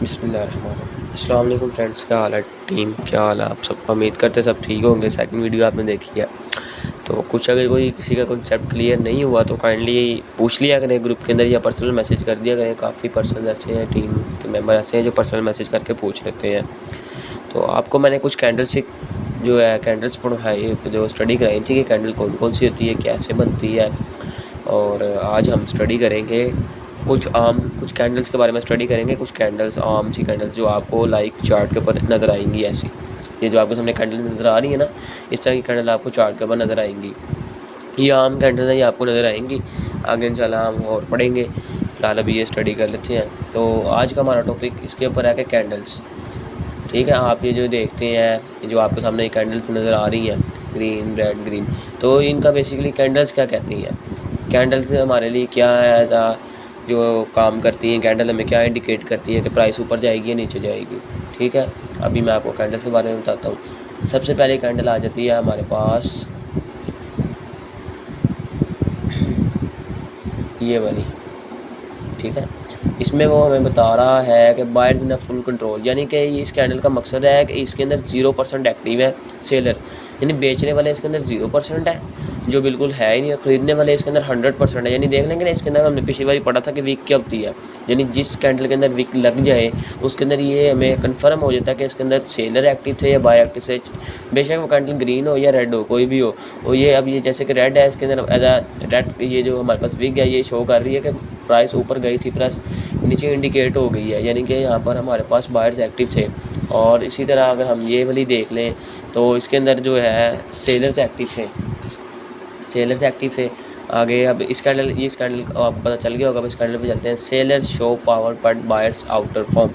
अस्सलाम वालेकुम फ्रेंड्स, क्या हाल है टीम, क्या हाल है आप सब। उम्मीद करते सब ठीक होंगे। सेकंड वीडियो आपने देखी है तो कुछ अगर कोई किसी का कॉन्सेप्ट क्लियर नहीं हुआ तो काइंडली पूछ लिया करें ग्रुप के अंदर या पर्सनल मैसेज कर दिया करें। काफ़ी पर्सन ऐसे हैं, टीम के मेंबर ऐसे हैं जो पर्सनल मैसेज करके पूछ लेते हैं। तो आपको मैंने कुछ कैंडल से जो है कैंडल्स पढ़ाई जो स्टडी कराई थी कि कैंडल कौन कौन सी होती है, कैसे बनती है। और आज हम स्टडी करेंगे कुछ कैंडल्स के बारे में स्टडी करेंगे। कुछ कैंडल्स आम सी कैंडल्स जो आपको लाइक चार्ट के ऊपर नज़र आएंगी। ऐसी ये जो आपको सामने कैंडल नज़र आ रही है ना, इस तरह की कैंडल आपको चार्ट के ऊपर नज़र आएंगी। ये आम कैंडल है, ये आपको नज़र आएंगी। आगे इंशाल्लाह हम और पढ़ेंगे। फ़िलहाल अभी ये स्टडी कर लेते हैं। तो आज का हमारा टॉपिक इसके ऊपर है कि कैंडल्स, ठीक है। आप ये जो देखते हैं, ये जो आपके सामने कैंडल्स नज़र आ रही हैं, ग्रीन रेड ग्रीन, तो इनका बेसिकली कैंडल्स क्या कहती हैं। कैंडल्स हमारे लिए क्या है, ऐसा जो काम करती हैं। कैंडल हमें क्या इंडिकेट करती है कि प्राइस ऊपर जाएगी या नीचे जाएगी, ठीक है। अभी मैं आपको कैंडल्स के बारे में बताता हूँ। सबसे पहले कैंडल आ जाती है हमारे पास ये वाली, ठीक है। इसमें वो हमें बता रहा है कि बायर्स इन फुल कंट्रोल, यानी कि इस कैंडल का मकसद है कि इसके अंदर 0% एक्टिव है सेलर, यानी बेचने वाले इसके अंदर 0% है, जो बिल्कुल है ही नहीं। और ख़रीदने वाले इसके अंदर 100% है। यानी देख लेंगे ना, इसके अंदर हमने पिछली बार पढ़ा था कि वीक क्या होती है। यानी जिस कैंडल के अंदर वीक लग जाए उसके अंदर ये हमें कन्फर्म हो जाता है कि इसके अंदर सेलर एक्टिव थे या बाय एक्टिव थे। बेशक वो कैंडल ग्रीन हो या रेड हो, कोई भी हो। और ये अब ये जैसे कि रेड है, इसके अंदर एज आ रेड ये जो हमारे पास वीक है ये शो कर रही है कि प्राइस ऊपर गई थी प्लस नीचे इंडिकेट हो गई है, यानी कि यहाँ पर हमारे पास बायर्स एक्टिव थे। और इसी तरह अगर हम ये वाली देख लें तो इसके अंदर जो है सेलर्स एक्टिव थे। आगे अब इस कैंडल आपको पता चल गया होगा। अब इस कैंडल पे चलते हैं। Sellers show power but buyers outer formed,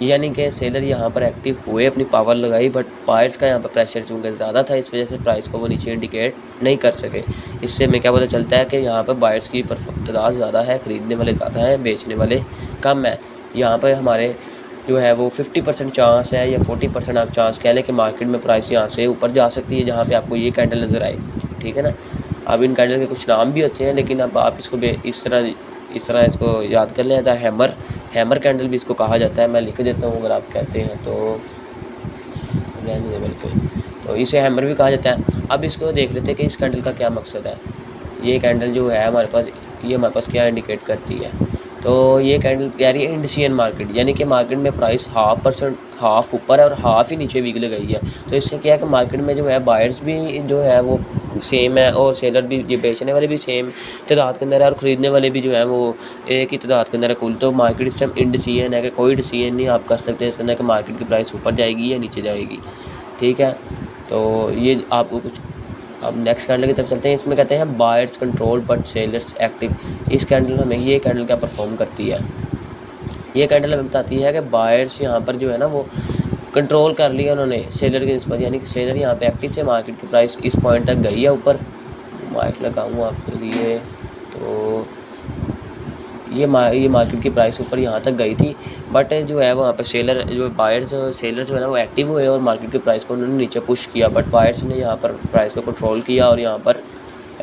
यानी कि सेलर यहाँ पर एक्टिव हुए, अपनी पावर लगाई, बट बायर्स का यहाँ पर प्रेशर चूँकि ज़्यादा था, इस वजह से प्राइस को वो नीचे इंडिकेट नहीं कर सके। इससे हमें क्या पता चलता है कि यहाँ पर बायर्स की तादाद ज़्यादा है, ख़रीदने वाले ज़्यादा हैं, बेचने वाले कम है। यहाँ पर हमारे जो है वो 50% चांस है या 40% आप चांस कह लें कि मार्केट में प्राइस यहाँ से ऊपर जा सकती है, जहाँ पे आपको ये कैंडल नज़र आए, ठीक है ना। अब इन कैंडल के कुछ नाम भी होते हैं, लेकिन अब आप इसको इस तरह इसको याद कर लें। एज हैमर कैंडल भी इसको कहा जाता है। मैं लिख देता हूँ अगर आप कहते हैं तो, रहने दें बिल्कुल। तो इसे हैमर भी कहा जाता है। अब इसको देख लेते हैं कि इस कैंडल का क्या मकसद है। ये कैंडल जो है हमारे पास क्या इंडिकेट करती है। तो ये कैंडल कह रही है इंडिसियन मार्केट, यानी कि मार्केट में प्राइस हाफ ऊपर है और हाफ ही नीचे वीक गई है। तो इससे क्या है कि मार्केट में जो है बायर्स भी जो है वो सेम है और सेलर भी, ये बेचने वाले भी सेम तादाद के अंदर है और ख़रीदने वाले भी जो है वो एक ही तादाद के अंदर है कुल। तो मार्केट इस टाइम इंडिसियन है कि कोई डिसीजन नहीं आप कर सकते इसके अंदर कि मार्केट की प्राइस ऊपर जाएगी या नीचे जाएगी, ठीक है। तो ये आपको कुछ, अब नेक्स्ट कैंडल की तरफ चलते हैं। इसमें कहते हैं buyers control but sellers active. इस कैंडल में ये कैंडल क्या परफॉर्म करती है। ये कैंडल हमें बताती है कि बायर्स यहाँ पर जो है ना वो कंट्रोल कर लिया उन्होंने सेलर के निस्बत, यानी कि सेलर यहाँ पे एक्टिव थे। मार्केट की प्राइस इस पॉइंट तक गई है ऊपर। माइक लगाऊँ आपके लिए तो ये मार्केट की प्राइस ऊपर यहाँ तक गई थी, बट जो है वहाँ पर सेलर जो है ना वो एक्टिव हुए और मार्केट की प्राइस को उन्होंने नीचे पुश किया। बट बायर्स ने यहाँ पर प्राइस को कंट्रोल किया और यहाँ पर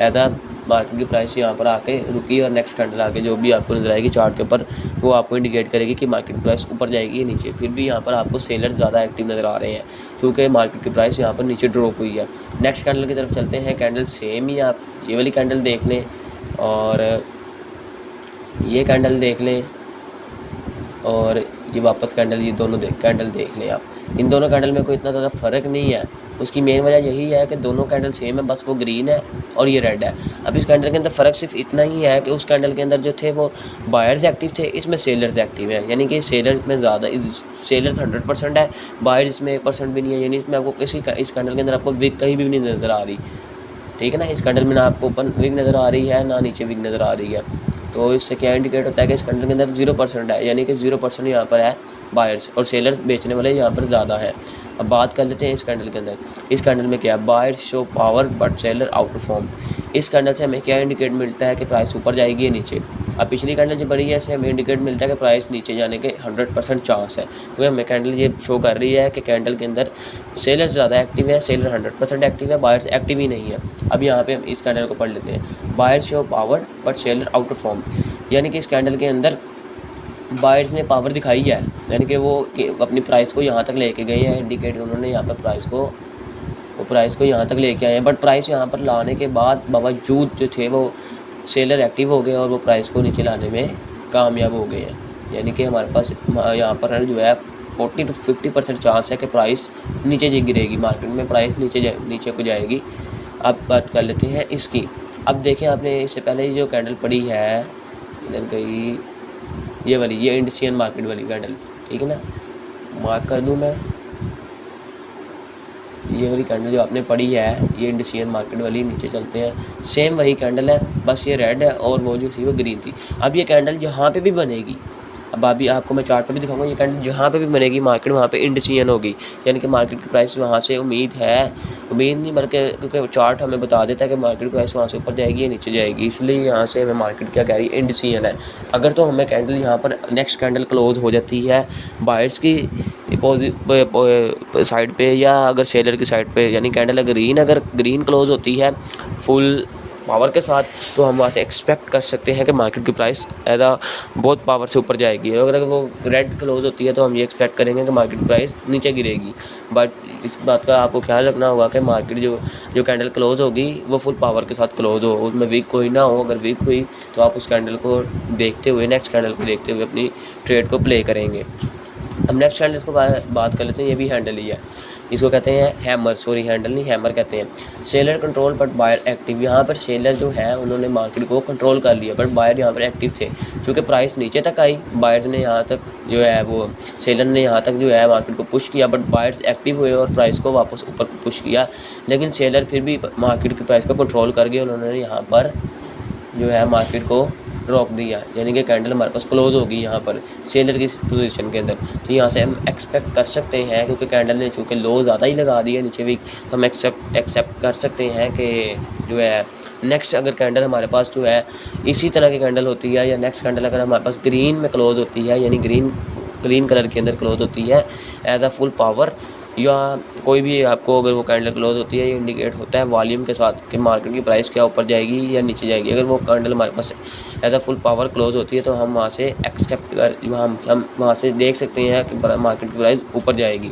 ऐसा मार्केट की प्राइस यहाँ पर आके रुकी। और नेक्स्ट कैंडल आके जो भी आपको नजर आएगी चार्ट के ऊपर वो आपको इंडिकेट करेगी कि मार्केट की प्राइस ऊपर जाएगी या नीचे। फिर भी यहाँ पर आपको सेलर ज़्यादा एक्टिव नज़र आ रहे हैं क्योंकि मार्केट की प्राइस यहाँ पर नीचे ड्रॉप हुई है। नेक्स्ट कैंडल की तरफ चलते हैं। कैंडल सेम ही आप ये वाली कैंडल देख लें और ये कैंडल देख लें और ये वापस कैंडल, ये दोनों कैंडल देख लें आप। इन दोनों कैंडल में कोई इतना ज़्यादा फ़र्क नहीं है। उसकी मेन वजह यही है कि दोनों कैंडल सेम है, बस वो ग्रीन है और ये रेड है। अब इस कैंडल के अंदर फ़र्क सिर्फ इतना ही है कि उस कैंडल के अंदर जो थे वो बायर्स एक्टिव थे, इसमें सेलर्स एक्टिव हैं। यानी कि सेलर्स में ज़्यादा, सेलर्स 100% है, बायर्स इसमें 1% भी नहीं है। यानी इसमें आपको इस कैंडल के अंदर आपको विक कहीं भी नहीं नज़र आ रही, ठीक है ना। इस कैंडल में ना आपको ऊपर विक नज़र आ रही है ना नीचे विक नज़र आ रही है। तो इससे क्या इंडिकेट होता है कि इस कैंडल के अंदर 0% है, यानी कि 0% यहाँ पर है बायर्स और सेलर बेचने वाले यहाँ पर ज़्यादा है। अब बात कर लेते हैं इस कैंडल के अंदर। इस कैंडल में क्या है, buyers show power but seller out perform. इस कैंडल से हमें क्या इंडिकेट मिलता है कि प्राइस ऊपर जाएगी या नीचे। अब पिछली कैंडल जो बड़ी है इससे हमें इंडिकेट मिलता है कि प्राइस नीचे जाने के 100% चांस है, क्योंकि हमें कैंडल ये शो कर रही है कि कैंडल के अंदर सेलर्स ज़्यादा एक्टिव है, सेलर 100% एक्टिव है, बायर्स एक्टिव ही नहीं है। अब यहाँ पे हम इस कैंडल को पढ़ लेते हैं। Buyers show power but seller out perform, यानी कि इस कैंडल के अंदर बायर्स ने पावर दिखाई है, यानी कि वो अपनी प्राइस को यहाँ तक लेके गए हैं, इंडिकेट उन्होंने यहाँ पर प्राइस को यहाँ तक लेके आए हैं। बट प्राइस यहाँ पर लाने के बाद बावजूद जो थे वो सेलर एक्टिव हो गए और वो प्राइस को नीचे लाने में कामयाब हो गए हैं। यानी कि हमारे पास यहाँ पर जो है 40 to 50% चांस है कि प्राइस नीचे गिरेगी, मार्केट में प्राइस नीचे को जाएगी। अब बात कर लेते हैं इसकी। अब देखें, आपने इससे पहले जो कैंडल पड़ी है, इधर गई ये वाली, ये इंडियन मार्केट वाली कैंडल, ठीक है ना, मार्क कर दूं मैं। ये वाली कैंडल जो आपने पड़ी है, ये इंडियन मार्केट वाली, नीचे चलते हैं, सेम वही कैंडल है, बस ये रेड है और वो जो थी वो ग्रीन थी। अब ये कैंडल जहाँ पे भी बनेगी, अब अभी आपको मैं चार्ट पे भी दिखाऊंगा, ये कैंडल जहाँ पे भी बनेगी मार्केट वहाँ पे इंडियन होगी, यानी कि मार्केट की प्राइस वहाँ से उम्मीद नहीं, बल्कि क्योंकि चार्ट हमें बता देता है कि मार्केट प्राइस वहाँ से ऊपर जाएगी या नीचे जाएगी, इसलिए यहाँ से हमें मार्केट क्या कह रही है, इंडियन है। अगर तो हमें कैंडल यहाँ पर नेक्स्ट कैंडल क्लोज हो जाती है बायर्स की साइड पे या अगर सेलर की साइड पे, यानी कैंडल अगर ग्रीन क्लोज होती है फुल पावर के साथ, तो हम वहाँ से एक्सपेक्ट कर सकते हैं कि मार्केट की प्राइस बहुत पावर से ऊपर जाएगी। अगर वो रेड क्लोज होती है तो हम ये एक्सपेक्ट करेंगे कि मार्केट की प्राइस नीचे गिरेगी। बट इस बात का आपको ख्याल रखना होगा कि मार्केट जो कैंडल क्लोज होगी वो फुल पावर के साथ क्लोज हो, उसमें वीक कोई ना हो। अगर वीक हुई तो आप उस कैंडल को देखते हुए, नेक्स्ट कैंडल को देखते हुए अपनी ट्रेड को प्ले करेंगे। अब नेक्स्ट हैंडल को बात कर लेते हैं, ये भी हैंडल ही है, इसको कहते हैं हैमर, सॉरी हैंडल नहीं, हैमर कहते हैं। Seller control but buyer active, यहाँ पर सेलर जो है उन्होंने मार्केट को कंट्रोल कर लिया, बट बायर यहाँ पर एक्टिव थे। क्योंकि प्राइस नीचे तक आई, बायर्स ने यहाँ तक जो है वो सेलर ने यहाँ तक जो है मार्केट को पुश किया, बट बायर्स एक्टिव हुए और प्राइस को वापस ऊपर पुश किया। लेकिन सेलर फिर भी मार्केट की प्राइस को कंट्रोल कर गए, उन्होंने यहाँ पर जो है मार्केट को रोक दिया, यानी कि कैंडल हमारे पास क्लोज होगी यहाँ पर सेलर की पोजीशन के अंदर। तो यहाँ से हम एक्सपेक्ट कर सकते हैं, क्योंकि कैंडल ने चूँकि लो ज़्यादा ही लगा दिया नीचे भी, तो हम एक्सेप्ट कर सकते हैं कि जो है नेक्स्ट अगर कैंडल हमारे पास जो है इसी तरह की कैंडल होती है, या नेक्स्ट कैंडल अगर हमारे पास ग्रीन में क्लोज होती है, यानी ग्रीन कलर के अंदर क्लोज होती है एज अ फुल पावर, या कोई भी आपको अगर वो कैंडल क्लोज होती है, ये इंडिकेट होता है वॉल्यूम के साथ कि मार्केट की प्राइस क्या ऊपर जाएगी या नीचे जाएगी। अगर वो कैंडल हमारे पास as a full power close होती है तो हम वहाँ से एक्सेप्ट कर हम वहाँ से देख सकते हैं कि मार्केट की प्राइस ऊपर जाएगी।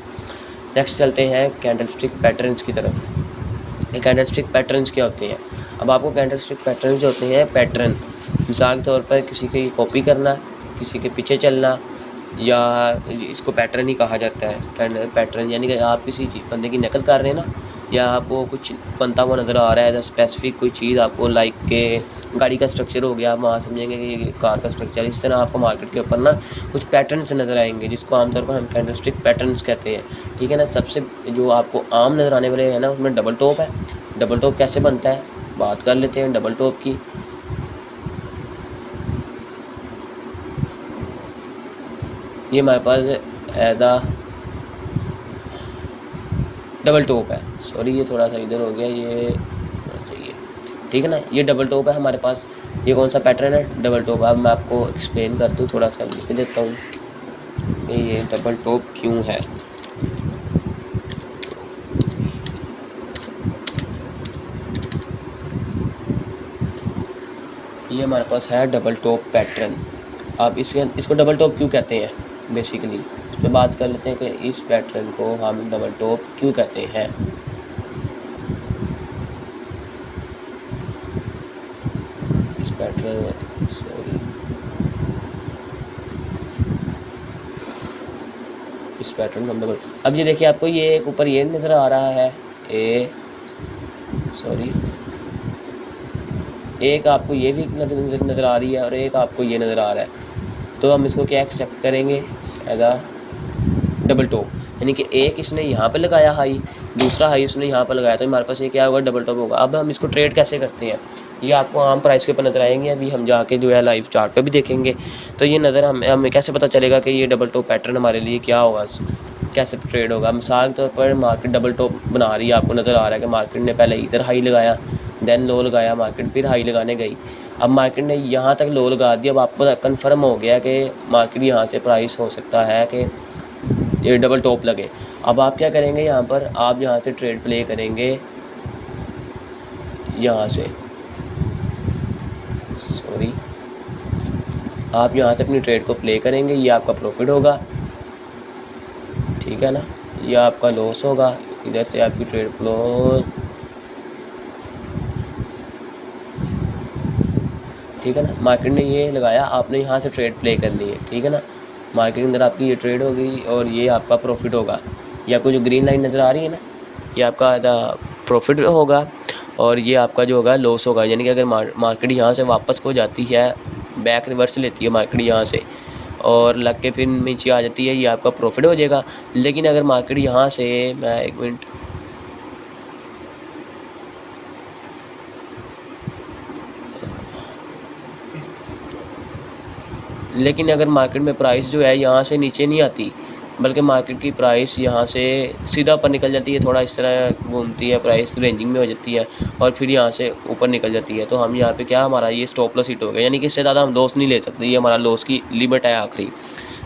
नेक्स्ट चलते हैं कैंडल स्टिक पैटर्न्स की तरफ। ये कैंडल स्टिक पैटर्न्स क्या होते हैं? अब आपको कैंडल स्टिक पैटर्न जो होते हैं, पैटर्न मिसाल के तौर पर किसी की कॉपी करना, किसी के पीछे चलना, या इसको पैटर्न ही कहा जाता है। कैंडल पैटर्न यानी कि आप किसी बंदे की नकल कर रहे हैं ना, या आपको कुछ बनता हुआ नज़र आ रहा है, स्पेसिफिक कोई चीज़ आपको, लाइक के गाड़ी का स्ट्रक्चर हो गया, आप वहाँ समझेंगे कि ये कार का स्ट्रक्चर। इस तरह आपको मार्केट के ऊपर ना कुछ पैटर्न्स नज़र आएंगे, जिसको आमतौर पर हम कैंडल स्टिक पैटर्न्स कहते हैं, ठीक है ना। सबसे जो आपको आम नज़र आने वाले हैं ना, उसमें डबल टॉप है। डबल टॉप कैसे बनता है बात कर लेते हैं डबल टॉप की। ये हमारे पास ऐसा डबल टॉप है, सॉरी ये थोड़ा सा इधर हो गया, ये चाहिए, ठीक है ना। ये डबल टॉप है हमारे पास। ये कौन सा पैटर्न है? Double top. अब मैं आपको एक्सप्लेन कर दूँ, थोड़ा सा लिख देता हूँ कि ये डबल टॉप क्यों है। ये हमारे पास है डबल टॉप पैटर्न। अब इसको डबल टॉप क्यों कहते हैं, बेसिकली इस पर बात कर लेते हैं कि इस पैटर्न को हम डबल टॉप क्यों कहते हैं। इस पैटर्न हम डबल, अब ये देखिए आपको ये एक ऊपर ये नज़र आ रहा है, एक आपको ये भी नज़र आ रही है और एक आपको ये नज़र आ रहा है। तो हम इसको क्या एक्सेप्ट करेंगे एज आ डबल टॉप, यानी कि एक इसने यहाँ पे लगाया हाई, दूसरा हाई उसने यहाँ पर लगाया, तो हमारे पास ये क्या होगा, डबल टॉप होगा। अब हम इसको ट्रेड कैसे करते हैं, ये आपको आम प्राइस के ऊपर नज़र आएंगे, अभी हम जाके जो है लाइव चार्ट पे भी देखेंगे। तो ये नज़र हमें कैसे पता चलेगा कि ये डबल टॉप पैटर्न हमारे लिए क्या होगा, कैसे ट्रेड होगा। मिसाल के तौर पर मार्केट डबल टॉप बना रही है, आपको नज़र आ रहा है कि मार्केट ने पहले इधर हाई लगाया, देन लो लगाया, मार्केट फिर हाई लगाने गई। अब मार्केट ने यहाँ तक लो लगा दिया, अब आपको कन्फर्म हो गया कि मार्केट यहाँ से प्राइस हो सकता है कि ये डबल टॉप लगे। अब आप क्या करेंगे, यहाँ पर आप यहाँ से ट्रेड प्ले करेंगे, यहाँ से आप यहाँ से अपनी ट्रेड को प्ले करेंगे, ये आपका प्रॉफिट होगा, ठीक है ना, ये आपका लॉस होगा। इधर से आपकी ट्रेड क्लोज, ठीक है ना। मार्केट ने ये लगाया, आपने यहाँ से ट्रेड प्ले करनी है, ठीक है ना। मार्केट के अंदर आपकी ये ट्रेड होगी और ये आपका प्रॉफिट होगा। ये आपको जो ग्रीन लाइन नज़र आ रही है ना, ये आपका प्रॉफिट होगा और ये आपका जो होगा लॉस होगा। यानी कि अगर मार्केट यहाँ से वापस को जाती है, बैक रिवर्स लेती है मार्केट यहाँ से और लग के फिर नीचे आ जाती है, ये आपका प्रॉफिट हो जाएगा। लेकिन अगर मार्केट यहाँ से, मैं एक मिनट, लेकिन अगर मार्केट में प्राइस जो है यहाँ से नीचे नहीं आती, बल्कि मार्केट की प्राइस यहाँ से सीधा ऊपर निकल जाती है, थोड़ा इस तरह घूमती है, प्राइस रेंजिंग में हो जाती है और फिर यहाँ से ऊपर निकल जाती है, तो हम यहाँ पे क्या, हमारा ये स्टॉप लॉस हिट हो गया। यानी कि इससे ज़्यादा हम लॉस नहीं ले सकते, ये हमारा लॉस की लिमिट है आखिरी।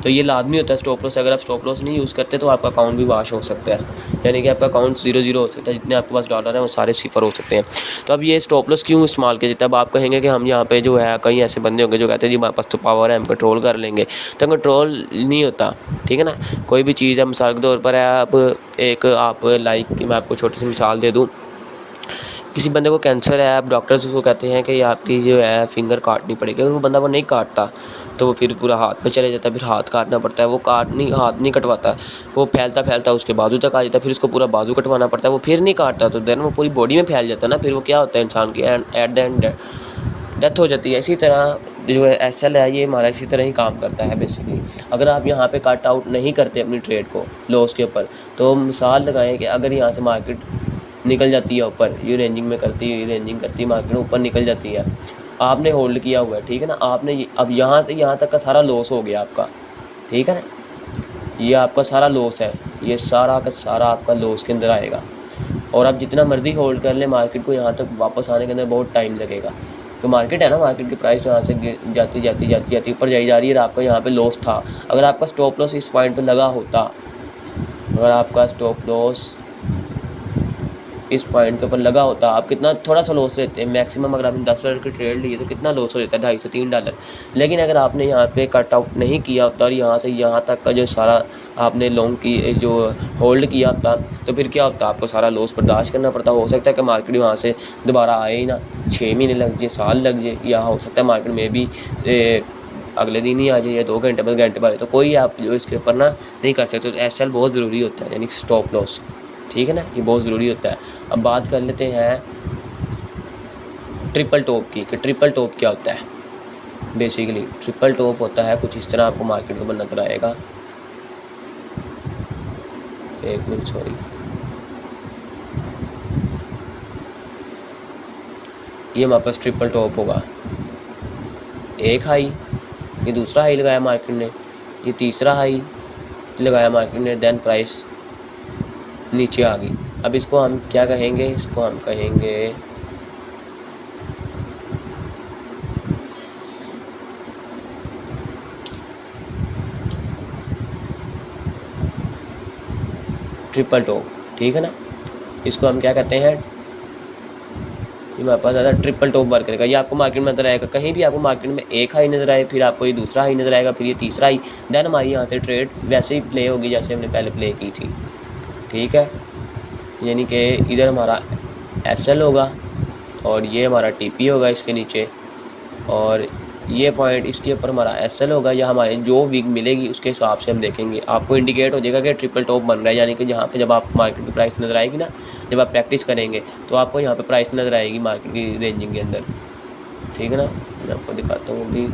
तो ये लाजमी होता है स्टॉप लॉस। अगर आप स्टॉप लॉस नहीं यूज़ करते तो आपका अकाउंट भी वाश हो सकता है, यानी कि आपका अकाउंट 0-0 हो सकता है। जितने आपके पास डॉलर हैं वो सारे सिफर हो सकते हैं। तो अब ये स्टॉप लॉस क्यों इस्तेमाल किया जाता है? अब आप कहेंगे कि हम यहाँ पे जो है, कई ऐसे बंदे होंगे जो कहते हैं जी हमारे पास तो पावर है, हम कंट्रोल कर लेंगे। तो कंट्रोल नहीं होता, ठीक है ना। कोई भी चीज़ है, मिसाल के तौर पर है, आप लाइक कि मैं आपको छोटी सी मिसाल दे दूँ, किसी बंदे को कैंसर है, आप डॉक्टर्स उसको कहते हैं कि आपकी जो है फिंगर काटनी पड़ेगी। अगर वो बंदा वो नहीं काटता तो वो फिर पूरा हाथ पे चले जाता है, फिर हाथ काटना पड़ता है। वो हाथ नहीं कटवाता, वो फैलता फैलता उसके बाजू तक आ जाता है, फिर उसको पूरा बाजू कटवाना पड़ता है। वो फिर नहीं काटता तो देन वो पूरी बॉडी में फैल जाता है ना, फिर वो क्या होता है, इंसान की एट द एंड डेथ हो जाती है। इसी तरह जो है एसएल है, ये हमारा इसी तरह ही काम करता है बेसिकली। अगर आप यहाँ पे कट आउट नहीं करते अपनी ट्रेड को लॉस के ऊपर, तो मिसाल लगाएं कि अगर यहाँ से मार्केट निकल जाती है ऊपर, ये रेंजिंग करती है मार्केट ऊपर निकल जाती है, आपने होल्ड किया हुआ है, ठीक है ना। आपने अब यहाँ से यहाँ तक का सारा लॉस हो गया आपका, ठीक है ना। ये आपका सारा लॉस है, ये सारा का सारा आपका लॉस के अंदर आएगा। और आप जितना मर्ज़ी होल्ड कर लें, मार्केट को यहाँ तक वापस आने के अंदर बहुत टाइम लगेगा। तो मार्केट है ना, मार्केट की प्राइस यहाँ से जाती ऊपर जा रही है और आपका यहाँ पे लॉस था। अगर आपका स्टॉप लॉस इस पॉइंट पे लगा होता, अगर आपका स्टॉप लॉस इस पॉइंट के ऊपर लगा होता, आप कितना थोड़ा सा लॉस लेते हैं मैक्सिमम। अगर आपने $10 की ट्रेड ली है तो कितना लॉस हो जाता है, $2.5 से $3। लेकिन अगर आपने यहाँ पे कट आउट नहीं किया होता और यहाँ से यहाँ तक का जो सारा आपने लॉन्ग की जो होल्ड किया होता, तो फिर क्या होता, आपको सारा लॉस बर्दाश्त करना पड़ता। हो सकता है कि मार्केट वहाँ से दोबारा आए ही ना, 6 महीने लग जाए, साल लग जाए, या हो सकता है मार्केट में भी अगले दिन ही आ जाए या 2 घंटे बाद घंटे बाद। तो कोई आप जो इसके ऊपर ना नहीं कर सकते। तो एसएल बहुत ज़रूरी होता है, यानी स्टॉप लॉस, ठीक है ना, ये बहुत ज़रूरी होता है। अब बात कर लेते हैं ट्रिपल टॉप की, कि ट्रिपल टॉप क्या होता है। बेसिकली ट्रिपल टॉप होता है कुछ इस तरह, आपको मार्केट के ऊपर नजर आएगा। एक मिनट, सॉरी, ये हमारे पास ट्रिपल टॉप होगा। एक हाई, ये दूसरा हाई लगाया मार्केट ने, ये तीसरा हाई लगाया मार्केट ने, देन प्राइस नीचे आ गई। अब इसको हम क्या कहेंगे, इसको हम कहेंगे ट्रिपल टॉप, ठीक है ना। इसको हम क्या कहते हैं, ये हमारे पास ज़्यादा ट्रिपल टॉप वर्क करेगा। ये आपको मार्केट में नजर आएगा, कहीं भी आपको मार्केट में एक हाई नज़र आए, फिर आपको ये दूसरा हाई नज़र आएगा, फिर ये तीसरा हाई, देन हमारी यहाँ से ट्रेड वैसे ही प्ले होगी जैसे हमने पहले प्ले की थी, ठीक है। यानी कि इधर हमारा एसएल होगा और ये हमारा टीपी होगा इसके नीचे, और ये पॉइंट इसके ऊपर हमारा एसएल होगा, या हमारे जो वीक मिलेगी उसके हिसाब से हम देखेंगे। आपको इंडिकेट हो जाएगा कि ट्रिपल टॉप बन रहा है, यानी कि जहाँ पे जब आप मार्केट की प्राइस नज़र आएगी ना, जब आप प्रैक्टिस करेंगे तो आपको यहाँ पे प्राइस नज़र आएगी मार्केट की रेंजिंग के अंदर, ठीक है ना। मैं आपको दिखाता हूँ अभी,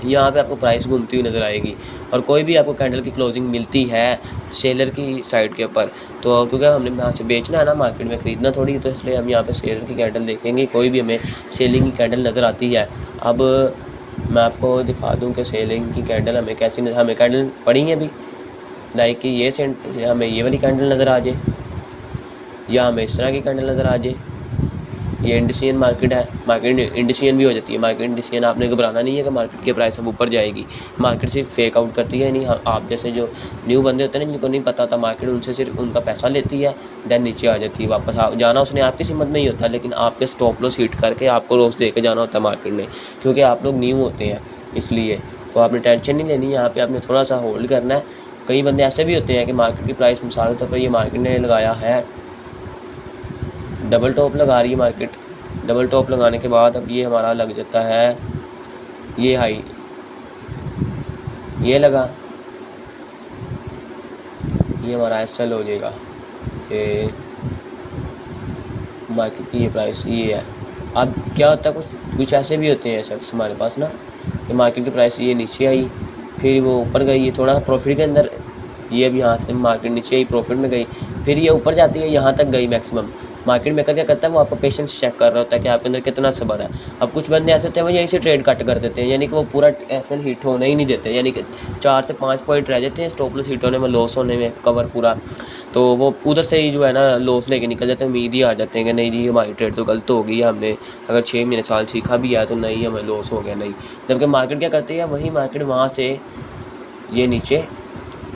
यहाँ पे आपको प्राइस घूमती हुई नज़र आएगी। और कोई भी आपको कैंडल की क्लोजिंग मिलती है सेलर की साइड के ऊपर, तो क्योंकि हमने यहाँ से बेचना है ना, मार्केट में ख़रीदना थोड़ी, तो इसलिए हम यहाँ पे सेलर की कैंडल देखेंगे। कोई भी हमें सेलिंग की कैंडल नज़र आती है, अब मैं आपको दिखा दूँ कि सेलिंग की कैंडल हमें कैसी हमें कैंडल पड़ी है अभी, लाइक कि ये हमें ये वाली कैंडल नज़र आ जाए, या हमें इस तरह की कैंडल नज़र आ जाए। ये इंडिसियन मार्केट है, मार्केट इंडिसियन भी हो जाती है। मार्केट इंडिसियन आपने घबराना नहीं है कि मार्केट की प्राइस अब ऊपर जाएगी। मार्केट सिर्फ फेक आउट करती है, नहीं आप जैसे जो न्यू बंदे होते हैं ना, जिनको नहीं पता था मार्केट, उनसे सिर्फ उनका पैसा लेती है, देन नीचे आ जाती है। वापस जाना उसने आपकी हिम्मत में ही होता है, लेकिन आपके स्टॉप लॉस हिट करके आपको लॉस दे के जाना होता है मार्केट में, क्योंकि आप लोग न्यू होते हैं। इसलिए तो आपने टेंशन नहीं लेनी, यहाँ पे आपने थोड़ा सा होल्ड करना है। कई बंदे ऐसे भी होते हैं कि मार्केट की प्राइस मिसाल के तौर पर ये मार्केट ने लगाया है, डबल टॉप लगा रही है मार्केट, डबल टॉप लगाने के बाद अब ये हमारा लग जाता है ये हाई, ये लगा, ये हमारा एसएल हो जाएगा कि मार्केट की ये प्राइस ये है। अब क्या होता है, कुछ ऐसे भी होते हैं शख्स हमारे पास ना कि मार्केट की प्राइस ये नीचे आई, फिर वो ऊपर गई, ये थोड़ा सा प्रॉफिट के अंदर, ये अब यहाँ से मार्केट नीचे आई प्रॉफिट में गई, फिर ये ऊपर जाती है, यहाँ तक गई मैक्सिमम। मार्केट मेकर क्या करता है, वो आपका पेशेंस चेक कर रहा होता है कि आपके अंदर कितना सब्र है। अब कुछ बंदे ऐसे होते हैं वो यहीं से ट्रेड कट कर देते हैं, यानी कि वो पूरा एसएल हिट होने ही नहीं देते, यानी कि 4 से 5 पॉइंट रह जाते हैं स्टॉप लॉस हिट होने में, लॉस होने में कवर पूरा, तो वो उधर से ही जो है ना लॉस लेके निकल जाते हैं। उम्मीद ही आ जाते हैं कि नहीं जी हमारी ट्रेड तो गलत हो गई है, हमने अगर 6 महीने साल सीखा भी है तो नहीं हमें लॉस हो गया, नहीं। जबकि मार्केट क्या करती है, वही मार्केट वहाँ से ये नीचे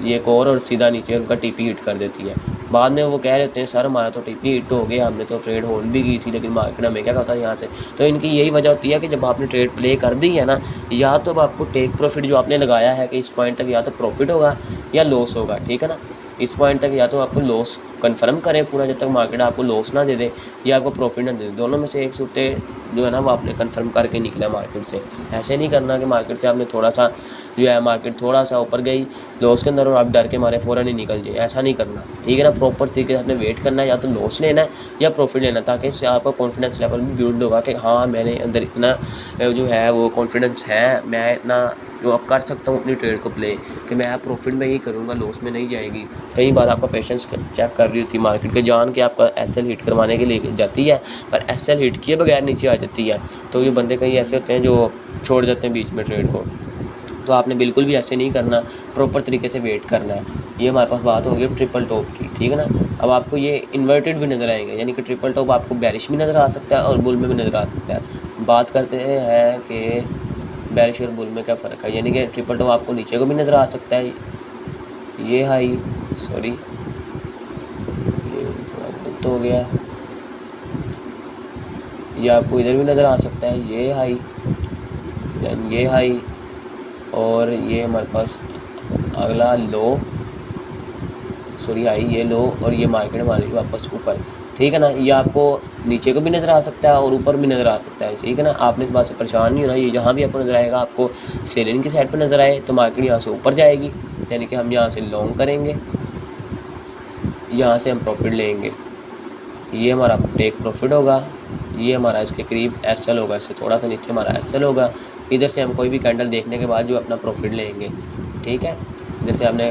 ये एक और सीधा नीचे उनका टीपी हिट कर देती है। बाद में वो कह लेते हैं सर हमारा तो टीपी हिट हो गया, हमने तो ट्रेड होल्ड भी की थी, लेकिन मार्केट हमें क्या कहता है यहाँ से। तो इनकी यही वजह होती है कि जब आपने ट्रेड प्ले कर दी है ना, या तो अब आपको टेक प्रॉफिट जो आपने लगाया है कि इस पॉइंट तक या तो प्रॉफिट होगा या लॉस होगा, ठीक है ना। इस पॉइंट तक या तो आपको लॉस कन्फर्म करें पूरा, जब तक मार्केट आपको लॉस ना दे दे या आपको प्रॉफिट ना दे दे, दोनों में से एक सूटे जो है ना वो आपने कन्फर्म करके निकला मार्केट से। ऐसे नहीं करना कि मार्केट से आपने थोड़ा सा जो है मार्केट थोड़ा सा ऊपर गई लॉस के अंदर और आप डर के मारे फ़ौरन ही निकल जाए, ऐसा नहीं करना, ठीक है ना। प्रॉपर तरीके से आपने वेट करना है, या तो लॉस लेना है या प्रॉफिट लेना है, ताकि इससे आपका कॉन्फिडेंस लेवल भी बिल्ड होगा कि हाँ मेरे अंदर इतना जो है वो कॉन्फिडेंस है, मैं इतना जो अब कर सकता हूँ अपनी ट्रेड को प्ले, कि मैं प्रॉफिट में ही करूँगा, लॉस में नहीं जाएगी। कई बार आपका पेशेंस चेक कर रही होती है मार्केट के, जान के आपका एसएल हिट करवाने के लिए जाती है, पर एसएल हिट किए बगैर नीचे आ जाती है। तो ये बंदे कई ऐसे होते हैं जो छोड़ जाते हैं बीच में ट्रेड को, तो आपने बिल्कुल भी ऐसे नहीं करना, प्रॉपर तरीके से वेट करना है। ये हमारे पास बात होगी ट्रिपल टॉप की, ठीक है ना। अब आपको ये इन्वर्टेड भी नज़र आएंगे, यानी कि ट्रिपल टॉप आपको बेरिश भी नज़र आ सकता है और बुल में भी नज़र आ सकता है। बात करते हैं कि बेरिश और बुल में क्या फ़र्क है, यानी कि ट्रिपल टॉप आपको नीचे को भी नज़र आ सकता है, ये हाई, सॉरी ये थोड़ा गलत हो गया, ये आपको इधर भी नज़र आ सकता है, ये हाई देन ये हाई, और ये हमारे पास अगला लो, सॉरी हाई, ये लो, और ये मार्केट हमारी वापस ऊपर, ठीक है ना। ये आपको नीचे को भी नज़र आ सकता है और ऊपर भी नज़र आ सकता है, ठीक है ना। आपने इस बात से परेशान नहीं होना, ये जहाँ भी आपको नज़र आएगा, आपको सेलिंग की साइड पर नज़र आए तो मार्केट यहाँ से ऊपर जाएगी, यानी कि हम यहाँ से लॉन्ग करेंगे, यहाँ से हम प्रॉफिट लेंगे, ये हमारा टेक प्रॉफिट होगा, ये हमारा इसके करीब एसएल होगा, इससे थोड़ा सा नीचे हमारा एसएल होगा। इधर से हम कोई भी कैंडल देखने के बाद जो अपना प्रॉफिट लेंगे, ठीक है। इधर से आपने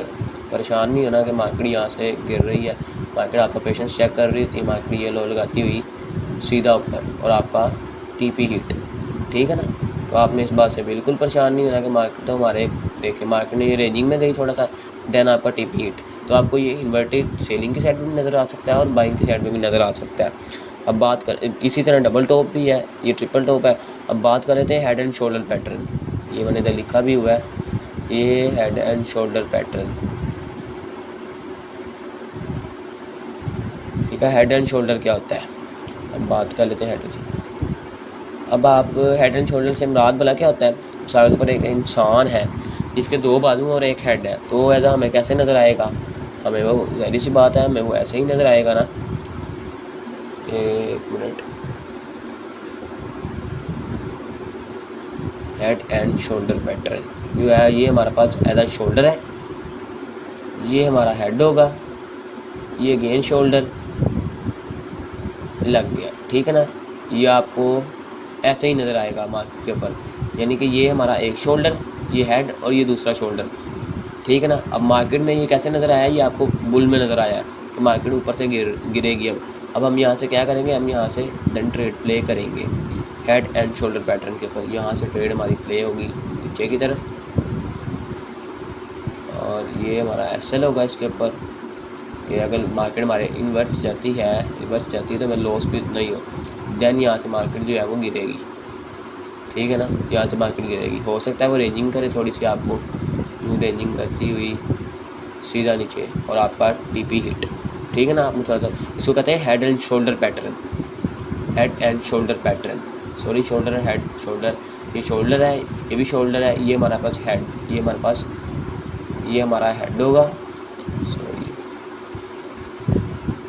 परेशान नहीं होना कि मार्केट यहाँ से गिर रही है, मार्केट आपका पेशेंस चेक कर रही थी, मार्केट ये लो लगाती हुई सीधा ऊपर और आपका टीपी हिट, ठीक है ना। तो आपने इस बात से बिल्कुल परेशान नहीं होना कि मार्केट तो हमारे देखिए मार्केट ने ये रेंजिंग में गई थोड़ा सा, देन आपका टीपी हिट, तो आपको ये इन्वर्टेड सेलिंग की साइड में भी नज़र आ सकता है और बाइंग की साइड में भी नज़र आ सकता है। अब बात कर, इसी तरह डबल टॉप भी है, ये ट्रिपल टॉप है। अब बात कर लेते हैं हेड एंड शोल्डर पैटर्न, ये मैंने इधर लिखा भी हुआ है, ये हेड एंड शोल्डर पैटर्न, ठीक है। हेड एंड शोल्डर क्या होता है, अब बात कर लेते हैं हेड जी। अब आप हेड एंड शोल्डर से मुराद भला क्या होता है, सारे पर एक इंसान है जिसके 2 बाजू और एक हेड है, तो ऐसा हमें कैसे नज़र आएगा, हमें वो ज़ाहिर सी बात है हमें वो ऐसे ही नज़र आएगा ना। एक minute, head and shoulder pattern जो है ये हमारे पास एज अ शोल्डर है, ये हमारा हेड होगा, ये अगेन शोल्डर लग गया, ठीक है ना। ये आपको ऐसे ही नज़र आएगा मार्केट के ऊपर, यानी कि ये हमारा एक शोल्डर, ये हेड और ये दूसरा शोल्डर, ठीक है ना। अब मार्केट में ये कैसे नज़र आया, ये आपको बुल में नज़र आया कि मार्केट ऊपर से गिरेगी। अब हम यहाँ से क्या करेंगे, हम यहाँ से देन ट्रेड प्ले करेंगे हेड एंड शोल्डर पैटर्न के ऊपर। यहाँ से ट्रेड हमारी प्ले होगी नीचे की तरफ, और ये हमारा एसएल होगा इसके ऊपर कि अगर मार्केट हमारे इन्वर्स जाती है, रिवर्स जाती है तो मैं लॉस भी नहीं हो, देन यहाँ से मार्केट जो है वो गिरेगी, ठीक है ना। यहाँ से मार्केट गिरेगी, हो सकता है वो रेंजिंग करे थोड़ी सी, आपको यूँ रेंजिंग करती हुई सीधा नीचे और आपका टीपी हिट, ठीक है ना। आपने थोड़ा सा इसको कहते हैं head and shoulder pattern, head and shoulder pattern, sorry shoulder and head, shoulder ये शोल्डर है, ये भी शोल्डर है, ये हमारे पास हेड, ये हमारे पास ये हमारा हेड होगा, सॉरी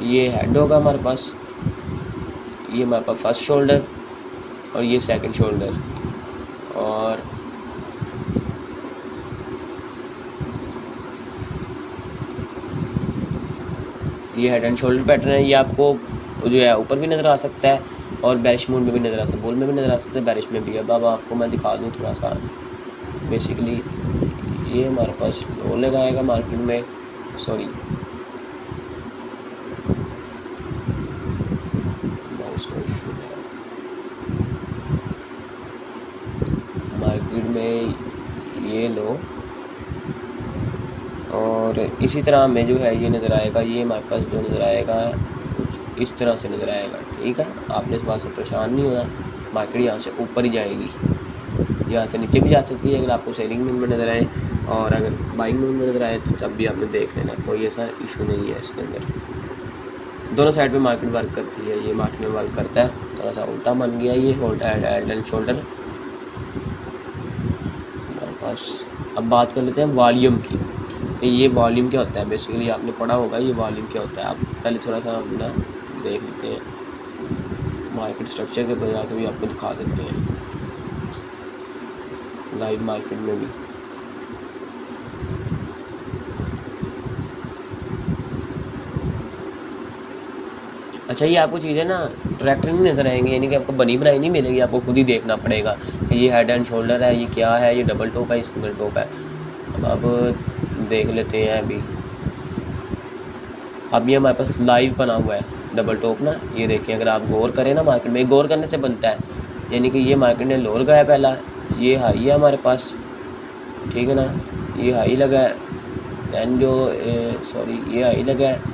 ये हेड होगा हमारे पास, ये हमारे पास फर्स्ट शोल्डर और ये सेकंड शोल्डर, और ये हेड एंड शोल्डर पैटर्न है। ये आपको जो है ऊपर भी नज़र आ सकता है और बेरिश मून में भी नज़र आ सकता है, बुल में भी नज़र आ सकता है, बेरिश में भी है। अब आपको मैं दिखा दूँ थोड़ा सा। बेसिकली ये हमारे पास लो लगाएगा मार्केट में, सॉरी मार्केट में ये लो, और इसी तरह हमें जो है ये नज़र आएगा, ये हमारे पास जो नज़र आएगा कुछ इस तरह से नज़र आएगा। ठीक है, आपने इस बात से परेशान नहीं होना। मार्केट यहाँ से ऊपर ही जाएगी, यहाँ से नीचे भी जा सकती है अगर आपको सेलिंग मून में नज़र आए, और अगर बाइंग मून में नज़र आए तो तब भी आपने देख लेना, कोई ऐसा इशू नहीं है इसके अंदर। दोनों साइड पे मार्केट वर्क करती है, ये मार्केट में वर्क करता है। थोड़ा सा उल्टा बन गया ये हेड एंड शोल्डर हमारे पास। अब बात कर लेते हैं वॉल्यूम की, कि ये वॉल्यूम क्या होता है। बेसिकली आपने पढ़ा होगा ये वॉल्यूम क्या होता है। आप पहले थोड़ा सा अपना देख लेते हैं, मार्केट स्ट्रक्चर के ऊपर जाकर भी आपको दिखा देते हैं लाइव मार्केट में भी। अच्छा, ये आपको चीज़ें ना ट्रैक्टर नहीं नज़र आएंगे, यानी कि आपको बनी बनाई नहीं मिलेगी, आपको खुद ही देखना पड़ेगा कि ये हेड एंड शोल्डर है, ये क्या है, ये डबल टॉप है, ये सिंगल टॉप है। अब देख लेते हैं अभी। अब ये हमारे पास लाइव बना हुआ है डबल टॉप ना, ये देखिए अगर आप गौर करें ना, मार्केट में गौर करने से बनता है। यानी कि ये मार्केट ने लो लगाया पहला, ये हाई है हमारे पास, ठीक है ना, ये हाई लगा है, दैन जो सॉरी ये हाई लगा है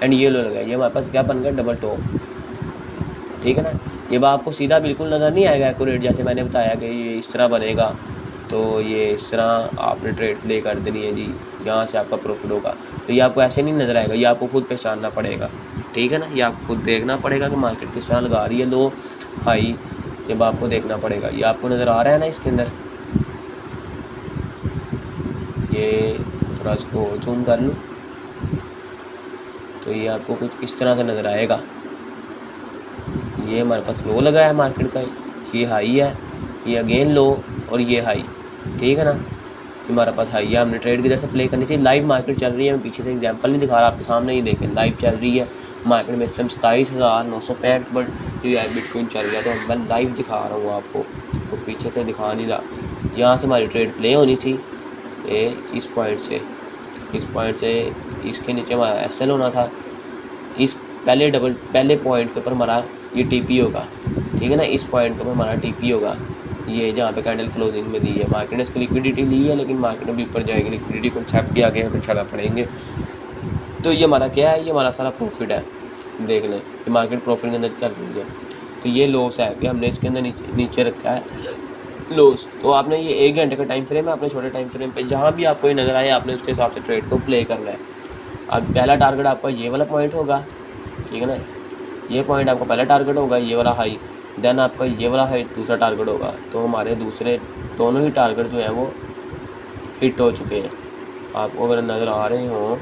एंड ये लो लगा है। ये हमारे पास क्या बन गया, डबल टॉप। ठीक है ना, ये बात आपको सीधा बिल्कुल नज़र नहीं आएगा एक्यूरेट, जैसे मैंने बताया कि ये इस तरह बनेगा, तो ये इस तरह आपने ट्रेड प्ले कर देनी है जी, यहाँ से आपका प्रॉफिट होगा। तो ये आपको ऐसे नहीं नज़र आएगा, ये आपको खुद पहचानना पड़ेगा। ठीक है ना, ये आपको खुद देखना पड़ेगा कि मार्केट किस तरह लगा रही है, लो हाई, ये आपको देखना पड़ेगा। ये आपको नज़र आ रहा है ना इसके अंदर, ये थोड़ा इसको जूम कर लूँ तो ये आपको कुछ इस तरह से नज़र आएगा। ये हमारे पास लो लगा है मार्केट का, ये हाई है, ये अगेन लो और ये हाई। ठीक है ना, हमारे पास हाई है, हमने ट्रेड की तरह से प्ले करनी चाहिए। लाइव मार्केट चल रही है, मैं पीछे से एग्जांपल नहीं दिखा रहा, आपके सामने ही देखें, लाइव चल रही है मार्केट में। इस टाइम 27,965 बट जो है बिटकॉइन चल रहा है, तो मैं लाइव दिखा रहा हूँ आपको, तो पीछे से दिखा नहीं रहा। यहाँ से हमारी ट्रेड प्ले होनी थी, इस पॉइंट से इसके नीचे हमारा SL होना था, इस पहले पॉइंट के ऊपर हमारा ये TP होगा। ठीक है ना, इस पॉइंट के ऊपर हमारा TP होगा, ये जहाँ पे कैंडल क्लोजिंग में दी है। मार्केट ने इसकी लिक्विडिटी ली है, लेकिन मार्केट अभी ऊपर जाएगी, लिक्विडिटी कॉन्सेप्ट भी आगे हम इंशाल्लाह पढ़ेंगे। तो ये हमारा क्या है, ये हमारा सारा प्रॉफिट है। देख लें कि मार्केट प्रॉफिट के अंदर चल रही है, तो ये लॉस है कि हमने इसके अंदर नीचे रखा है लॉस। तो आपने ये 1 घंटे का टाइम फ्रेम है, आपने छोटे टाइम फ्रेम पे जहाँ भी आपको ये नज़र आए, आपने उसके हिसाब से ट्रेड को प्ले करना है। अब पहला टारगेट आपका ये वाला पॉइंट होगा, ठीक है ना, ये पॉइंट आपका पहला टारगेट होगा, ये वाला हाई, देन आपका ये वाला हाई दूसरा टारगेट होगा। तो हमारे दूसरे दोनों ही टारगेट जो हैं वो हिट हो चुके हैं। आपको अगर नज़र आ रहे हों,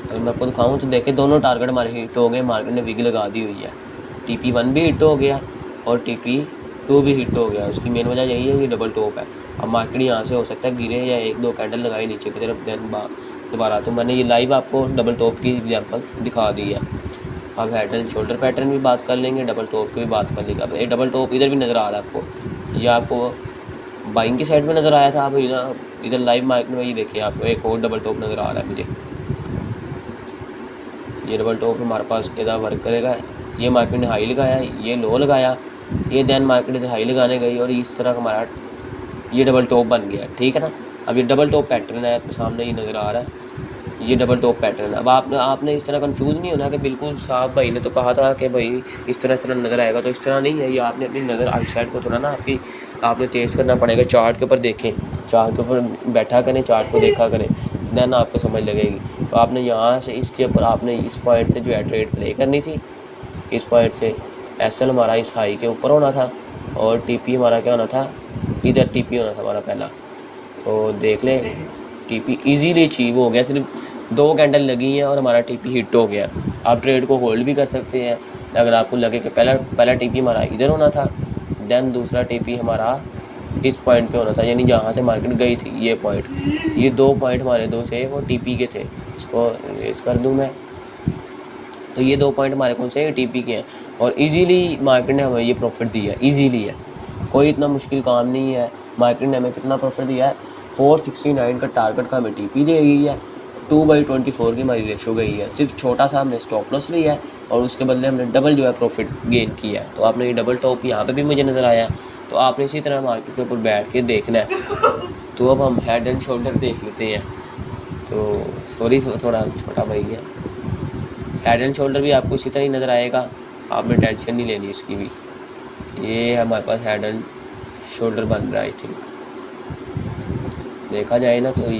अगर मैं आपको दिखाऊँ तो देखें दोनों टारगेट हमारे हिट हो गए, मार्केट ने विग लगा दी हुई है। TP1 भी हिट हो गया और TP2 भी हिट हो गया। उसकी मेन वजह यही है कि डबल टॉप है। अब मार्केट यहाँ से हो सकता है गिरे या 1-2 कैंडल लगाए नीचे की तरफ, देन दोबारा। तो मैंने ये लाइव आपको डबल टॉप की एग्जांपल दिखा दी है। अब हेड एंड शोल्डर पैटर्न भी बात कर लेंगे, डबल टॉप की भी बात कर लेंगे। अब ये डबल टॉप इधर भी नज़र आ रहा है आपको, ये आपको बाइंग की साइड में नज़र आया था। अब इधर लाइव मार्केट में ये देखिए आपको एक और डबल टॉप नज़र आ रहा है मुझे। ये डबल टॉप हमारे पास इधर वर्क करेगा। ये मार्केट ने हाई लगाया, ये लो लगाया, ये देन मार्केट इधर हाई लगाने गई और इस तरह हमारा ये डबल टॉप बन गया। ठीक है ना, अब ये डबल टॉप पैटर्न है, आपके सामने ये नज़र आ रहा है, ये डबल टॉप पैटर्न है। अब आपने इस तरह कंफ्यूज नहीं होना कि बिल्कुल साफ भाई ने तो कहा था कि भाई इस तरह नज़र आएगा, तो इस तरह नहीं है। ये आपने अपनी नज़र आई साइड को थोड़ा ना आपने तेज़ करना पड़ेगा। चार्ट के ऊपर देखें, चार्ट के ऊपर बैठा करें, चार्ट को देखा करें, देन आपको समझ लगेगी। तो आपने यहाँ से इसके ऊपर आपने इस पॉइंट से जो है ट्रेड प्ले करनी थी, इस पॉइंट से SL हमारा इस हाई के ऊपर होना था और TP हमारा क्या होना था, इधर TP होना था हमारा पहला। तो देख लें TP ईजीली अचीव हो गया, सिर्फ 2 कैंडल लगी हैं और हमारा TP हिट हो गया। आप ट्रेड को होल्ड भी कर सकते हैं अगर आपको लगे कि पहला TP हमारा इधर होना था, देन दूसरा TP हमारा इस पॉइंट पे होना था, यानी जहाँ से मार्केट गई थी ये पॉइंट। ये 2 पॉइंट हमारे 2 थे वो TP के थे। इसको रेस कर दूँ मैं, तो ये 2 पॉइंट हमारे कौन से TP के हैं और इजीली मार्केट ने हमें ये प्रॉफिट दिया, इजीली है, कोई इतना मुश्किल काम नहीं है। मार्केट ने हमें कितना प्रॉफिट दिया है, 469 का टारगेट का हमें TP दे गई है, 2/24 की हमारी रेशो गई है। सिर्फ छोटा सा हमने स्टॉप लॉस लिया है और उसके बदले हमने डबल जो है प्रॉफिट गेन किया है। तो आपने ये डबल टॉप यहाँ पे भी मुझे नज़र आया, तो आपने इसी तरह मार्केट के ऊपर बैठ के देखना है। तो अब हम हेड एंड शोल्डर देख लेते हैं। तो सॉरी थोड़ा छोटा भाई है, हेड एंड शोल्डर भी आपको इसी तरह ही नज़र आएगा, आपने टेंशन नहीं लेनी इसकी भी। ये हमारे पास हेड एंड शोल्डर बन रहा है, आई थिंक देखा जाए ना तो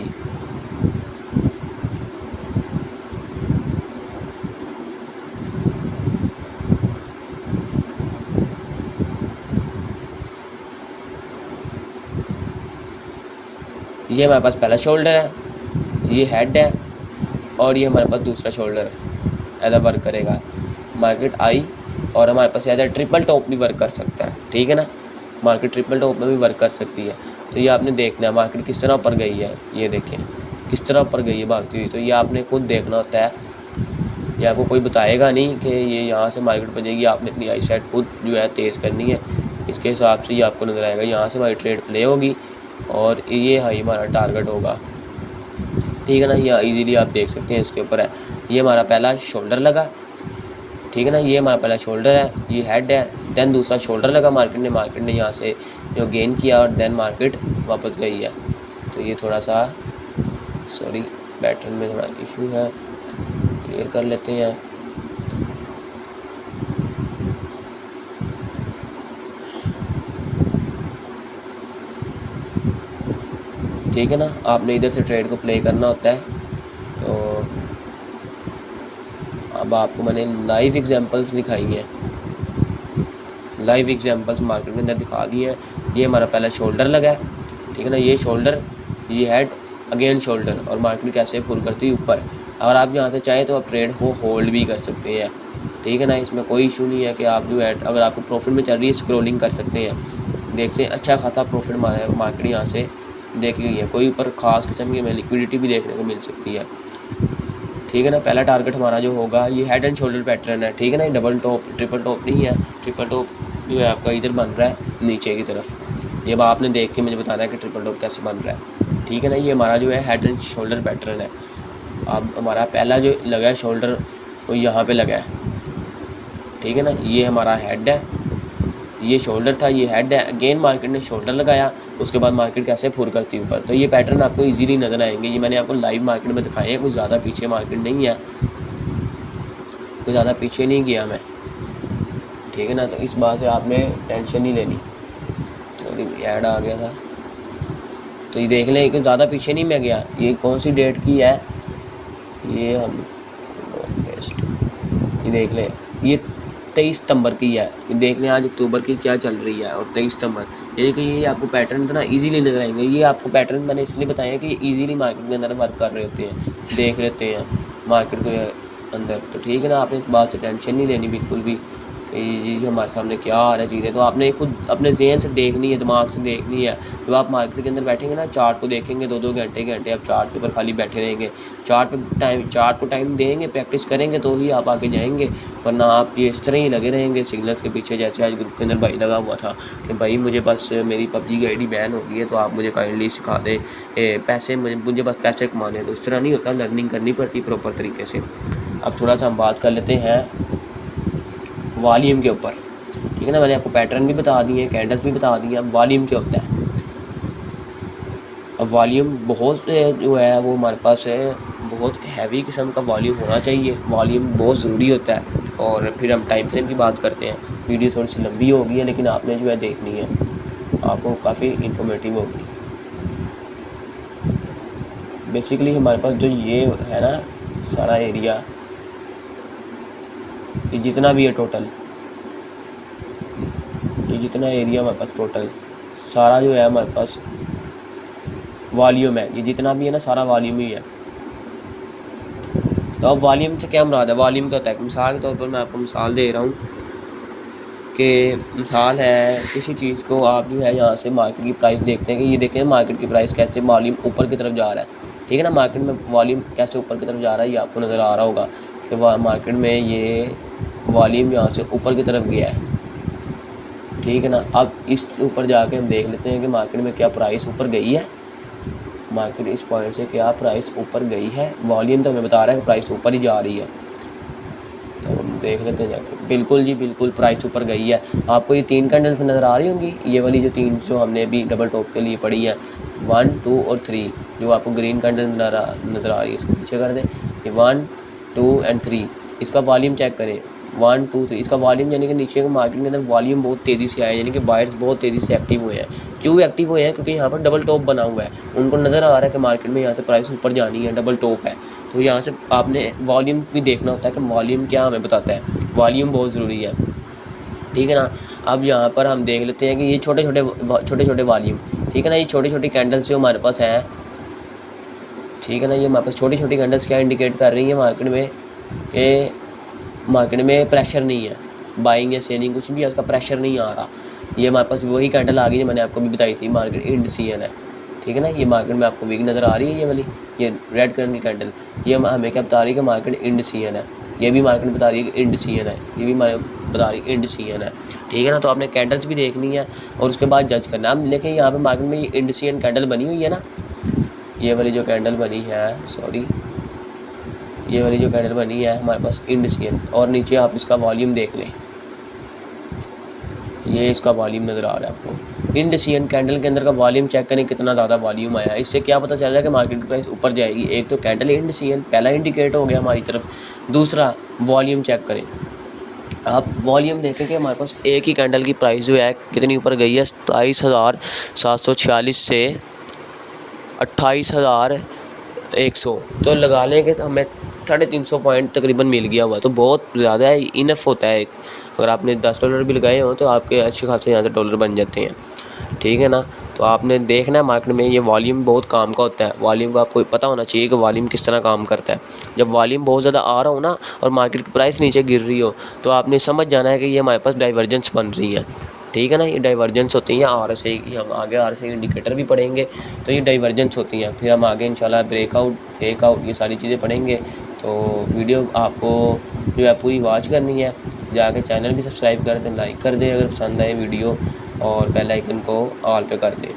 ये हमारे पास पहला शोल्डर है, ये हेड है और ये हमारे पास दूसरा शोल्डर ऐसा वर्क करेगा। मार्केट आई और हमारे पास ऐसा ट्रिपल टॉप भी वर्क कर सकता है, ठीक है ना, मार्केट ट्रिपल टॉप में भी वर्क कर सकती है। तो ये आपने देखना है मार्केट किस तरह ऊपर गई है, ये देखें किस तरह ऊपर गई है भागती हुई। तो ये आपने खुद देखना होता है, ये आपको कोई बताएगा नहीं कि ये यहाँ से मार्केट पर जाएगी, आपने अपनी आई साइड खुद जो है तेज़ करनी है। इसके हिसाब से ये आपको नज़र आएगा, यहाँ से हमारी ट्रेड प्ले होगी और ये हाई हमारा टारगेट होगा, ठीक है ना। ये इजीली आप देख सकते हैं, इसके ऊपर है, ये हमारा पहला शोल्डर लगा, ठीक है ना, ये हमारा पहला शोल्डर है, ये हेड है, देन दूसरा शोल्डर लगा मार्केट ने यहाँ से जो गेन किया और देन मार्केट वापस गई है। तो ये थोड़ा सा सॉरी पैटर्न में थोड़ा इशू है, क्लियर कर लेते हैं। ठीक है ना, आपने इधर से ट्रेड को प्ले करना होता है। तो अब आपको मैंने लाइव एग्जांपल्स दिखाई हैं, लाइव एग्जांपल्स मार्केट के अंदर दिखा दिए हैं। ये हमारा पहला शोल्डर लगा है, ठीक है ना, ये शोल्डर, ये हेड, अगेन शोल्डर और मार्केट कैसे फुल करती है ऊपर। अगर आप यहाँ से चाहें तो आप ट्रेड को होल्ड भी कर सकते हैं, ठीक है ना, इसमें कोई इशू नहीं है कि आप जो है अगर आपको प्रॉफिट में चल रही है स्क्रोलिंग कर सकते हैं। देखते हैं अच्छा खासा प्रॉफिट मार्केट यहाँ से देख गई है, कोई ऊपर ख़ास किस्म की हमें लिक्विडिटी भी देखने को मिल सकती है, ठीक है ना। पहला टारगेट हमारा जो होगा ये हेड एंड शोल्डर पैटर्न है, ठीक है ना, डबल टॉप ट्रिपल टॉप नहीं है, ट्रिपल टॉप जो है आपका इधर बन रहा है नीचे की तरफ। ये अब आपने देख के मुझे बताना है कि ट्रिपल टॉप कैसे बन रहा है, ठीक है ना। ये हमारा जो है हेड एंड शोल्डर पैटर्न है। अब हमारा पहला जो लगा है शोल्डर वो यहाँ पे लगा है, ठीक है ना, ये हमारा हेड है, ये शोल्डर था, ये हेड है, अगेन मार्केट ने शोल्डर लगाया, उसके बाद मार्केट कैसे फुर करती है ऊपर। तो ये पैटर्न आपको इजीली नज़र आएंगे, ये मैंने आपको लाइव मार्केट में दिखाए हैं, कुछ ज़्यादा पीछे मार्केट नहीं है, कुछ ज़्यादा पीछे नहीं गया मैं, ठीक है ना। तो इस बात से आपने टेंशन नहीं लेनी। सॉरी ऐड आ गया था, तो ये देख लें कि ज़्यादा पीछे नहीं मैं गया। ये कौन सी डेट की है, ये हम ये देख लें, ये 23 सितंबर की है, ये देख लें आज अक्टूबर की क्या चल रही है और 23 सितंबर, यानी कि ये आपको पैटर्न इतना इजीली नज़र आएंगे। ये आपको पैटर्न मैंने इसलिए बताया है कि ये इजीली मार्केट के अंदर वर्क कर रहे होते हैं, देख लेते हैं मार्केट के अंदर। तो ठीक है ना, आपने इस बात से टेंशन नहीं लेनी बिल्कुल भी कि ये हमारे सामने क्या आ रहा है चीज़ें। तो आपने खुद अपने जहन से देखनी है, दिमाग से देखनी है। जो आप मार्केट के अंदर बैठेंगे ना, चार्ट को देखेंगे 2-2 घंटे आप चार्ट के ऊपर खाली बैठे रहेंगे, चार्ट को टाइम देंगे, प्रैक्टिस करेंगे तो ही आप आगे जाएंगे, वरना आप ये इस तरह ही लगे रहेंगे सिग्नल्स के पीछे। जैसे आज ग्रुप के अंदर भाई लगा हुआ था कि भाई मुझे बस मेरी PUBG की आईडी बैन हो गई है, तो आप मुझे काइंडली सिखा दें पैसे, मुझे बस पैसे कमाने हैं। तो इस तरह नहीं होता, लर्निंग करनी पड़ती प्रॉपर तरीके से। अब थोड़ा सा हम बात कर लेते हैं वॉल्यूम के ऊपर, ठीक है ना। मैंने आपको पैटर्न भी बता दिए, कैंडल्स भी बता दिए, अब वॉल्यूम क्या होता है। अब वॉल्यूम बहुत जो है वो हमारे पास है, बहुत हैवी किस्म का वॉल्यूम होना चाहिए, वॉल्यूम बहुत ज़रूरी होता है। और फिर हम टाइम फ्रेम की बात करते हैं। वीडियो थोड़ी सी लंबी होगी है, लेकिन आपने जो है देखनी है, आपको काफ़ी इंफॉर्मेटिव होगी। बेसिकली हमारे पास जो ये है ना सारा एरिया, ये जितना भी है टोटल, जितना एरिया हमारे पास टोटल सारा जो है हमारे पास वॉल्यूम है, ये जितना भी है ना सारा वॉल्यूम ही है। तो अब वॉल्यूम से क्या मुराद है? वॉल्यूम क्या होता है? मिसाल के तौर पर मैं आपको मिसाल दे रहा हूँ कि मिसाल है किसी चीज़ को आप जो है यहाँ से मार्केट की प्राइस देखते हैं कि ये देखें मार्केट की प्राइस कैसे वॉल्यूम ऊपर की तरफ जा रहा है, ठीक है ना। मार्केट में वॉल्यूम कैसे ऊपर की तरफ जा रहा है ये आपको नज़र आ रहा होगा कि मार्केट में ये वॉल्यूम यहाँ से ऊपर की तरफ गया है, ठीक है ना। अब इस ऊपर जाके हम देख लेते हैं कि मार्केट में क्या प्राइस ऊपर गई है, मार्केट इस पॉइंट से क्या प्राइस ऊपर गई है। वॉल्यूम तो हमें बता रहा है कि प्राइस ऊपर ही जा रही है, तो हम देख लेते हैं जाके। बिल्कुल जी बिल्कुल प्राइस ऊपर गई है। आपको ये 3 कैंडल्स नज़र आ रही होंगी, ये वाली जो 3 जो हमने अभी डबल टॉप के लिए पढ़ी है 1, 2 और 3, जो आपको ग्रीन कैंडल नज़र आ रही है इसको पीछे कर दें। ये 1, 2 एंड 3, इसका वॉल्यूम चेक करें 1, 2, 3, इसका वॉल्यूम यानी कि नीचे के मार्केट के अंदर वॉल्यूम बहुत तेज़ी से आया है, यानी कि बायर्स बहुत तेज़ी से एक्टिव हुए हैं। क्यों एक्टिव हुए हैं? क्योंकि यहाँ पर डबल टॉप बना हुआ है, उनको नज़र आ रहा है कि मार्केट में यहाँ से प्राइस ऊपर जानी है, डबल टॉप है। तो यहाँ से आपने वॉल्यूम भी देखना होता है कि वॉल्यूम क्या हमें बताता है, वॉल्यूम बहुत ज़रूरी है, ठीक है ना। अब यहाँ पर हम देख लेते हैं कि ये छोटे छोटे वॉल्यूम, ठीक है ना, ये छोटी छोटी कैंडल्स जो हमारे पास हैं, ठीक है ना, ये हमारे पास छोटी छोटी कैंडल्स क्या इंडिकेट कर रही है मार्केट में कि मार्केट में प्रेशर नहीं है, बाइंग या सेलिंग कुछ भी है उसका प्रेशर नहीं आ रहा। ये हमारे पास वही कैंडल आ गई जो मैंने आपको भी बताई थी, मार्केट इंडिसियन है, ठीक है ना। ये मार्केट में आपको वीक नज़र आ रही है, ये वाली ये रेड कलर की कैंडल, ये हमें क्या बता रही है कि मार्केट इंडिसियन है। ये भी मार्केट बता रही है कि इंडिसियन है, ये भी हमारे बता रही है इंडिसियन है, ठीक है ना। तो आपने कैंडल्स भी देखनी है और उसके बाद जज करना है। अब लेकिन यहाँ पर मार्केट में ये इंडिसियन कैंडल बनी हुई है ना, ये वाली जो कैंडल बनी है, सॉरी ये वाली जो कैंडल बनी है हमारे पास इंडिसियन, और नीचे आप इसका वॉल्यूम देख लें, ये इसका वॉल्यूम नज़र आ रहा है आपको। इंडिसियन कैंडल के अंदर का वॉल्यूम चेक करें कितना ज़्यादा वॉल्यूम आया है। इससे क्या पता चल रहा है कि मार्केट की प्राइस ऊपर जाएगी। एक तो कैंडल इंडिसियन पहला इंडिकेट हो गया हमारी तरफ, दूसरा वॉल्यूम चेक करें। आप वॉल्यूम देखें कि हमारे पास एक ही कैंडल की प्राइस जो है कितनी ऊपर गई है, 27,746 से 28,100, तो लगा लें कि हमें 350 पॉइंट तकरीबन मिल गया हुआ, तो बहुत ज़्यादा है, इनफ होता है। अगर आपने $10 भी लगाए हों तो आपके अच्छे खासे यहाँ से डॉलर बन जाते हैं, ठीक है ना। तो आपने देखना है मार्केट में ये वॉल्यूम बहुत काम का होता है। वॉल्यूम का आपको पता होना चाहिए कि वॉल्यूम किस तरह काम करता है। जब वॉल्यूम बहुत ज़्यादा आ रहा हो ना और मार्केट की प्राइस नीचे गिर रही हो, तो आपने समझ जाना है कि ये हमारे पास डाइवर्जेंस बन रही है, ठीक है ना। ये डाइवर्जेंस होती हैं RSI की, हम आगे RSI इंडिकेटर भी पढ़ेंगे, तो ये डाइवर्जेंस होती हैं। फिर हम आगे इंशाल्लाह ब्रेकआउट, फेक आउट, ये सारी चीज़ें पढ़ेंगे। तो वीडियो आपको जो है पूरी वॉच करनी है, जाके चैनल भी सब्सक्राइब कर दें, लाइक कर दें अगर पसंद आए वीडियो, और बेल आइकन को ऑल पे कर दें।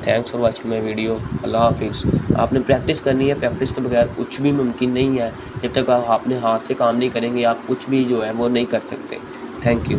Thanks for watching my video. अल्लाह हाफिज़। आपने प्रैक्टिस करनी है, प्रैक्टिस के बगैर कुछ भी मुमकिन नहीं है। जब तक आप अपने हाथ से काम नहीं करेंगे आप कुछ भी जो है वो नहीं कर सकते। Thank you.